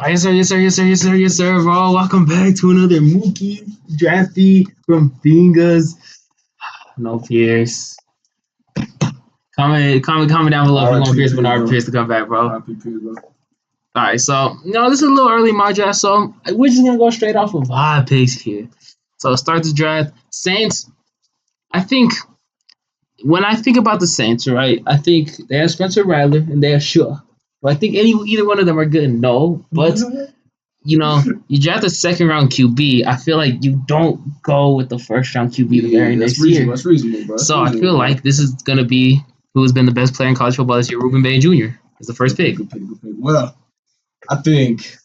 Yes, sir, yes, sir, yes, sir, yes, sir, yes, sir, bro. Welcome back to another Mookie Drafty from Fingas. No Pierce. Comment down below if you want Pierce Bernard Pierce to come back, bro. All right, so this is a little early in my draft, so we're just gonna go straight off of vibe picks here. So start the draft. Saints. I think when I think about the Saints, right, I think they have Spencer Rattler and they have Shaw. Do I think either one of them are good? No, but you draft a second round QB. I feel like you don't go with the first round QB the very next year. That's reasonable, bro. So I feel like this is gonna be who's been the best player in college football this year. Ruben Bay Jr. is the first pick. Good pick. Well, I think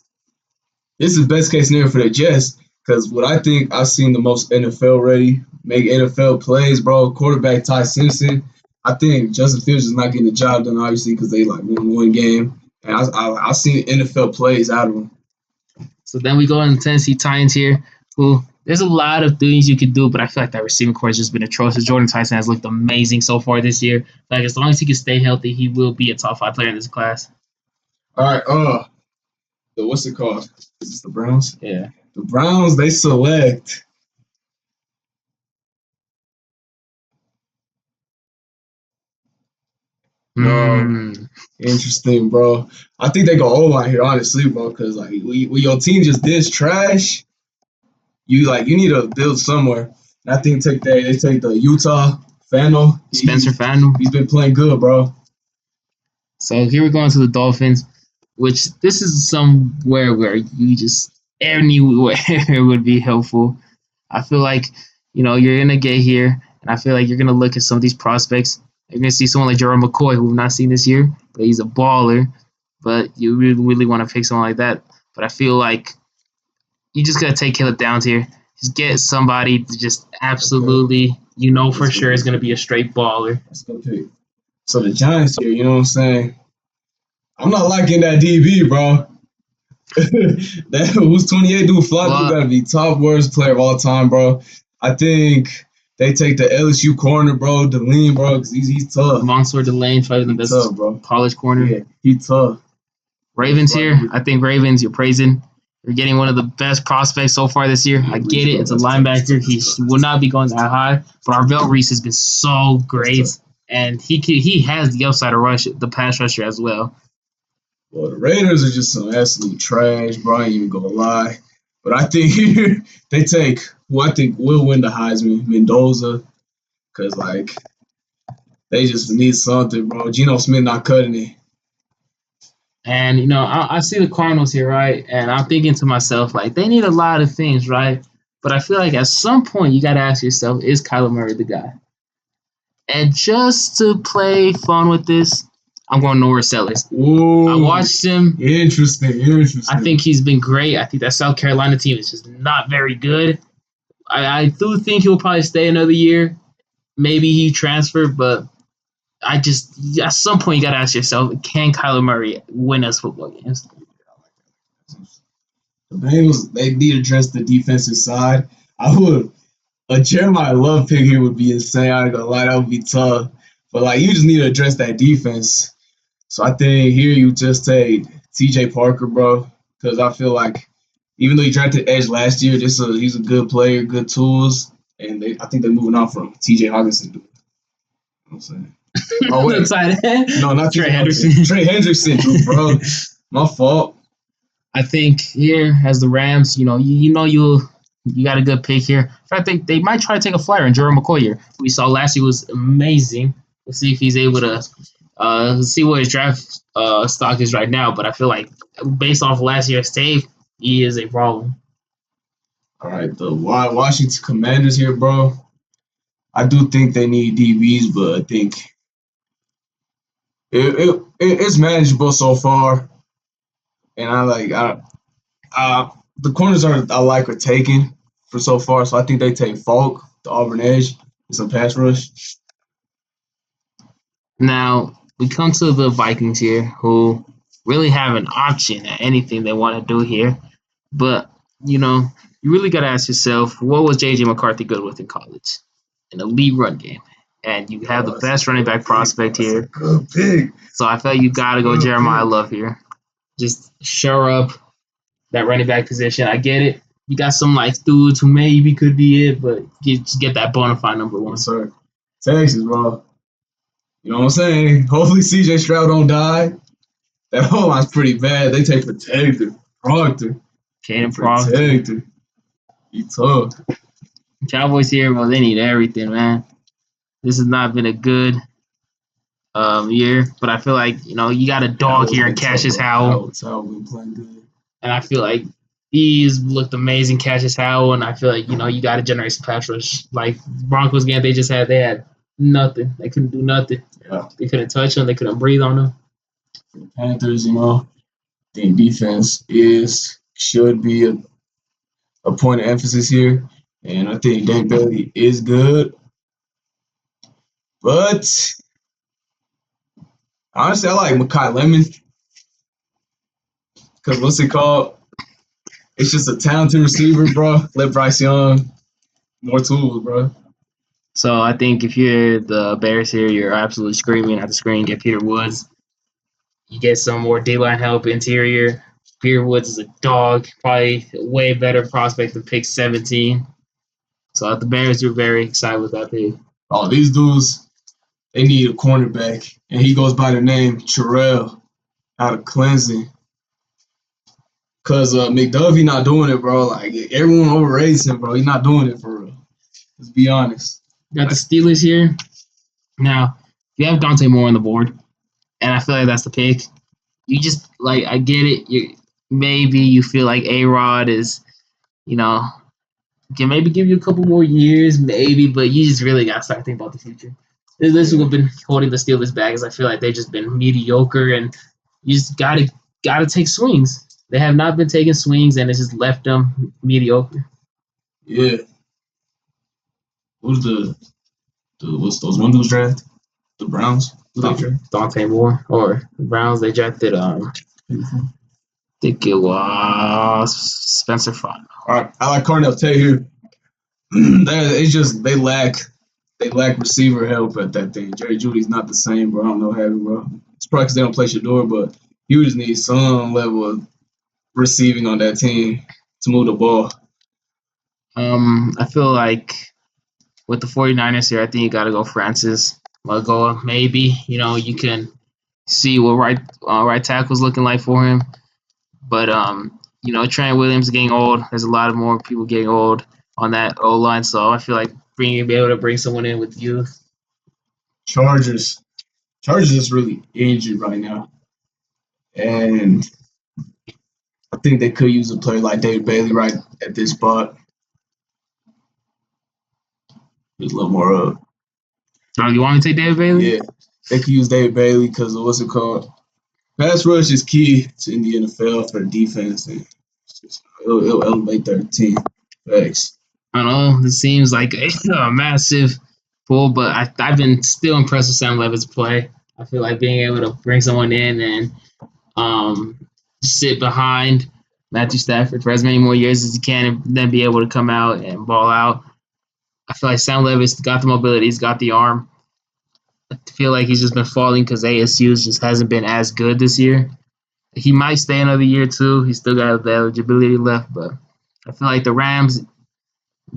this is best case scenario for the Jets because what I think I've seen the most NFL ready, make NFL plays, bro. Quarterback Ty Simpson. I think Justin Fields is not getting the job done, obviously, because they like won one game, and I seen NFL plays out of him. So then we go in the Tennessee Titans here, who there's a lot of things you could do, but I feel like that receiving core has just been atrocious. Jordan Tyson has looked amazing so far this year. Like as long as he can stay healthy, he will be a top 5 player in this class. All right, what's it called? Is this the Browns? Yeah. The Browns, they select. Interesting, bro. I think they go O-line here, honestly, bro, because like when your team just this trash, you need to build somewhere. And I think they take the Utah Fano. Spencer Fano. He's been playing good, bro. So here we're going to the Dolphins, which this is somewhere where you just anywhere would be helpful. I feel like you're gonna get here, and I feel like you're gonna look at some of these prospects. You're gonna see someone like Gerald McCoy, who we've not seen this year, but he's a baller. But you really want to pick someone like that. But I feel like you just gotta take Caleb Downs here. Just get somebody to just absolutely, for sure is gonna be a straight baller. That's a good pick. So the Giants here, you know what I'm saying? I'm not liking that DB, bro. That who's 28 dude Flacco gotta be top worst player of all time, bro. I think they take the LSU corner, bro, Delane, bro, because he's tough. Monsieur Delane, probably the best bro. college corner. Yeah, he's tough. Ravens here. I think Ravens, you're praising. You're getting one of the best prospects so far this year. I get it. It's a linebacker. He will not be going that high. But Arvell Reese has been so great. And he has the upside to rush the pass rusher as well. Well, the Raiders are just some absolute trash, bro. I ain't even gonna lie. But I think here they take who I think will win the Heisman, Mendoza, because like they just need something, bro. Geno Smith not cutting it. And I see the Cardinals here, right? And I'm thinking to myself, like they need a lot of things, right? But I feel like at some point you got to ask yourself, is Kyler Murray the guy? And just to play fun with this, I'm going Noah Sellers. Ooh, I watched him. Interesting. I think he's been great. I think that South Carolina team is just not very good. I do think he'll probably stay another year. Maybe he transferred, but at some point you got to ask yourself, can Kyler Murray win us football games? The Bengals, they need to address the defensive side. A Jeremiah Love pick here would be insane. I ain't gonna lie, that would be tough. But you just need to address that defense. So I think here you just take TJ Parker, bro, because I feel like even though he drafted edge last year, he's a good player, good tools, and I think they're moving on from TJ Hawkinson. You know what I'm saying? Oh wait, no, not Trey Henderson. Trey Hendrickson, bro. My fault. I think here as the Rams, you got a good pick here. In fact, they might try to take a flyer on Gerald McCoy here. We saw last year was amazing. We'll see if he's able to see what his draft stock is right now. But I feel like based off last year's tape, he is a problem. All right, the Washington Commanders here, bro. I do think they need DBs, but I think it's manageable so far. And the corners I like are taken for so far, so I think they take Falk, the Auburn edge, and some pass rush. Now we come to the Vikings here, who really have an option at anything they want to do here. But you really got to ask yourself, what was J.J. McCarthy good with in college? An elite run game. And you have the best running back prospect here. Good pick. So I felt you got to go Jeremiah Love here. Just shore up that running back position. I get it. You got some like dudes who maybe could be it, but just get that bona fide number one. Yes, sir. Texas, bro. You know what I'm saying? Hopefully CJ Stroud don't die. That whole line's pretty bad. They take Protector, Proctor, Caden Proctor. Protector. He tough. Cowboys here, well, they need everything, man. This has not been a good year, but I feel like you got a dog here in Cassius Howell, Howell been playing good, and I feel like he's looked amazing, Cassius Howell, and I feel like you got to generate some pass rush. Like Broncos game, they had nothing. They couldn't do nothing. Yeah. They couldn't touch him. They couldn't breathe on him. For the Panthers, I think defense should be a point of emphasis here, and I think Dave Bailey is good, but honestly, I like Makai Lemon because what's it called? It's just a talented receiver, bro. Let Bryce Young more tools, bro. So I think if you're the Bears here, you're absolutely screaming at the screen. Get Peter Woods. You get some more D-line help interior. Peter Woods is a dog, probably a way better prospect than pick 17. So at the Bears, you're very excited with that pick. Oh, these dudes, they need a cornerback, and he goes by the name Terrell out of Clemson. Cause McDuffie not doing it, bro. Like everyone overrates him, bro. He's not doing it for real. Let's be honest. Got the Steelers here. Now, you have Dante Moore on the board, and I feel like that's the pick. You just I get it. Maybe you feel like A-Rod is, can maybe give you a couple more years, maybe, but you just really got to start thinking about the future. This is what been holding the Steelers back, is I feel like they've just been mediocre, and you just gotta take swings. They have not been taking swings, and it's just left them mediocre. Yeah. What's those Windows draft? The Browns? Dante Moore or the Browns? They drafted I think it was Spencer Fon. All right, I like Cornell Tate here. They lack receiver help at that thing. Jerry Judy's not the same, bro. I don't know how, bro. It's probably because they don't play Shador, but you just need some level of receiving on that team to move the ball. I feel like with the 49ers here, I think you got to go Francis Lagoa. Maybe you can see what right tackle's looking like for him, but Trent Williams is getting old. There's a lot of more people getting old on that O line, so I feel like be able to bring someone in with youth. Chargers is really injured right now, and I think they could use a player like David Bailey right at this spot. There's a little more up. Oh, you want me to take David Bailey? Yeah, they could use David Bailey because of what's it called? Pass rush is key in the NFL for the defense, and it'll elevate their team. Thanks. I don't know. This seems like a massive pull, but I've been still impressed with Sam Levin's play. I feel like being able to bring someone in and sit behind Matthew Stafford for as many more years as he can, and then be able to come out and ball out. I feel like Sam Levin's got the mobility, he's got the arm. I feel like he's just been falling because ASU just hasn't been as good this year. He might stay another year too. He's still got the eligibility left, but I feel like the Rams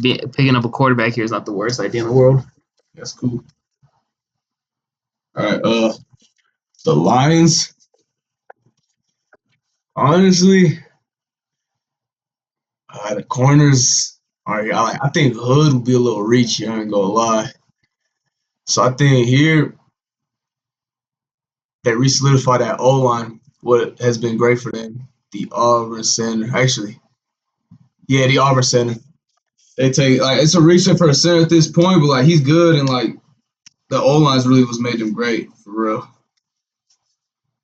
picking up a quarterback here is not the worst idea in the world. That's cool. All right, the Lions. Honestly, the corners. All right, I think Hood will be a little reachy. I ain't gonna lie. So I think here they re-solidify that O line. What has been great for them, the Auburn center. Actually, yeah, the Auburn center. They take it's a reach for a center at this point, but he's good, and the O line's really was made them great for real.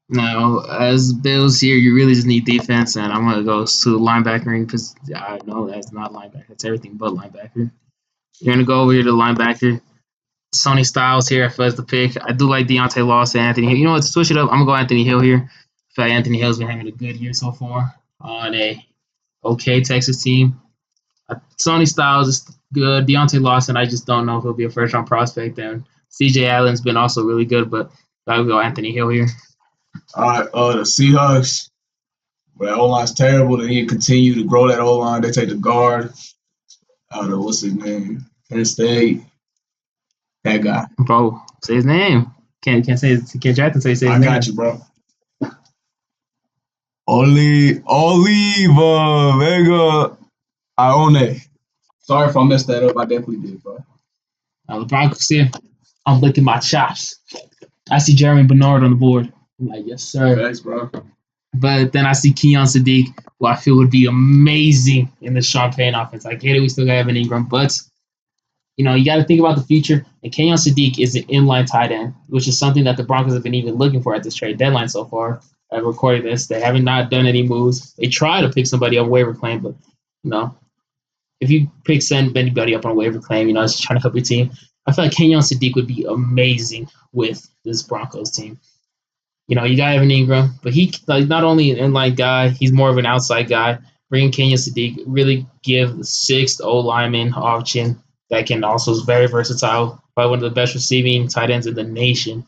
Now, as Bills here, you really just need defense, and I'm gonna go to linebacker because I know that's not linebacker. It's everything but linebacker. You're gonna go over here to linebacker. Sonny Styles here as the pick. I do like Deontay Lawson, Anthony Hill. You know what? To switch it up, I'm gonna go Anthony Hill here. I feel like Anthony Hill's been having a good year so far on a okay Texas team. Sonny Styles is good. Deontay Lawson, I just don't know if he'll be a first round prospect. And CJ Allen's been also really good, but I'll go Anthony Hill here. All right, the Seahawks. But that O line's terrible. They need to continue to grow that O line. They take the guard out of what's his name, Penn State. That guy. Bro, say his name. Can't say can't Jackson say his I name. got you, bro. Oliva Vega Ione. Sorry if I messed that up. I definitely did, bro. The Broncos here. I'm licking my chops. I see Jeremy Bernard on the board. I'm like, yes, sir. Thanks, bro. But then I see Keon Sadiq, who I feel would be amazing in the Sean Payne offense. I get it, we still got Evan Ingram, but you got to think about the future. And Keon Sadiq is an inline tight end, which is something that the Broncos have been even looking for at this trade deadline so far. I've recorded this. They haven't not done any moves. They try to pick somebody on waiver claim, but you know, if you send anybody up on a waiver claim, it's trying to help your team. I feel like Kenyon Sadiq would be amazing with this Broncos team. You got Evan Ingram, but he not only an inline guy, he's more of an outside guy. Bringing Kenyon Sadiq really give the sixth O lineman option that can also is very versatile. Probably one of the best receiving tight ends in the nation.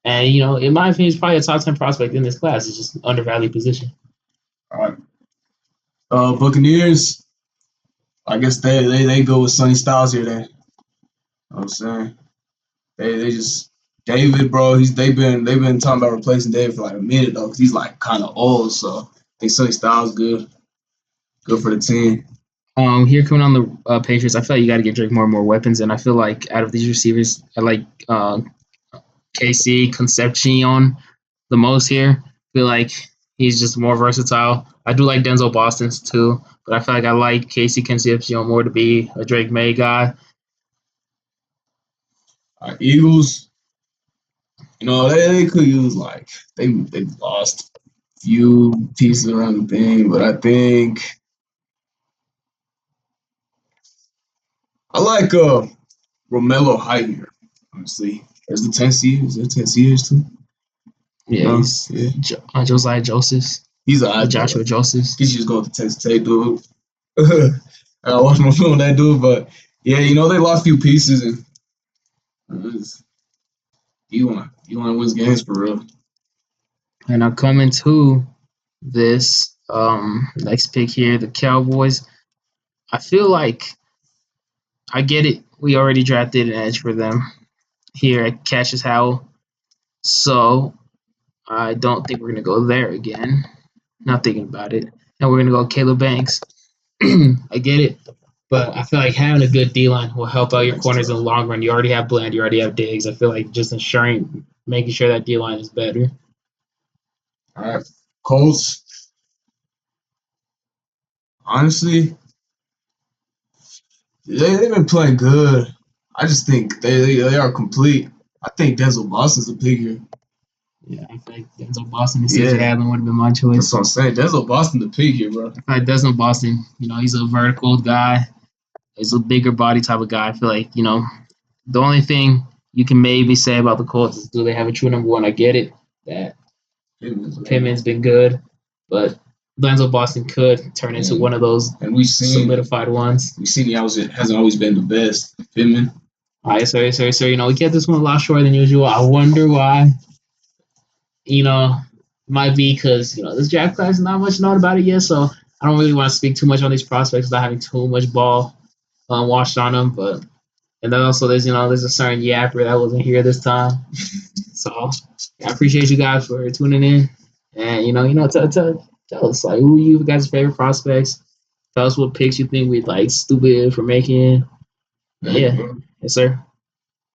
And in my opinion, he's probably a top 10 prospect in this class. It's just an undervalued position. All right. Buccaneers. I guess they go with Sonny Styles here. Then. You know what I'm saying they just David, bro. They've been talking about replacing David for like a minute though, because he's like kind of old. So I think Sonny Styles good for the team. Here coming on the Patriots, I feel like you got to get Drake more and more weapons, and I feel like out of these receivers, I like KC Concepcion the most here. I feel like he's just more versatile. I do like Denzel Boston's too, but I feel like I like Casey Concepcion more to be a Drake May guy. Eagles, they could use like they lost a few pieces around the thing, but I think I like Romello Height here. Honestly, there's the Tennessee. Is there Tennessee too? Yeah, he's Josiah Josephs. He's a Joshua Josephs. He should just go to Texas Tech, dude. I watched my film on that dude, but yeah, they lost a few pieces, and you want to win games for real. And I'm coming to this next pick here, the Cowboys. I feel like I get it. We already drafted an edge for them here at Cassius Howell, so I don't think we're gonna go there again. Not thinking about it, and we're gonna go Caleb Banks. I get it, but I feel like having a good D line will help out your corners in the long run. You already have Bland, you already have Diggs. I feel like just making sure that D line is better. All right, Colts. Honestly, they've been playing good. I just think they are complete. I think Denzel Boston's the pick here. Yeah, I think Denzel Boston and CJ Allen would have been my choice. That's what I'm saying. Denzel Boston the pick here, bro. I feel like Denzel Boston, he's a vertical guy. He's a bigger body type of guy. I feel like, the only thing you can maybe say about the Colts is do they have a true number one? I get it that Pittman's been good, but Denzel Boston could turn into one of those solidified ones. We've seen he hasn't always been the best. Pittman. All right, sorry. We get this one a lot shorter than usual. I wonder why. Might be because this draft class is not much known about it yet, so I don't really want to speak too much on these prospects without having too much ball washed on them. And then also there's a certain yapper that wasn't here this time, so I appreciate you guys for tuning in, and tell us like who you guys' favorite prospects. Tell us what picks you think we'd like stupid for making. Yeah, yes sir.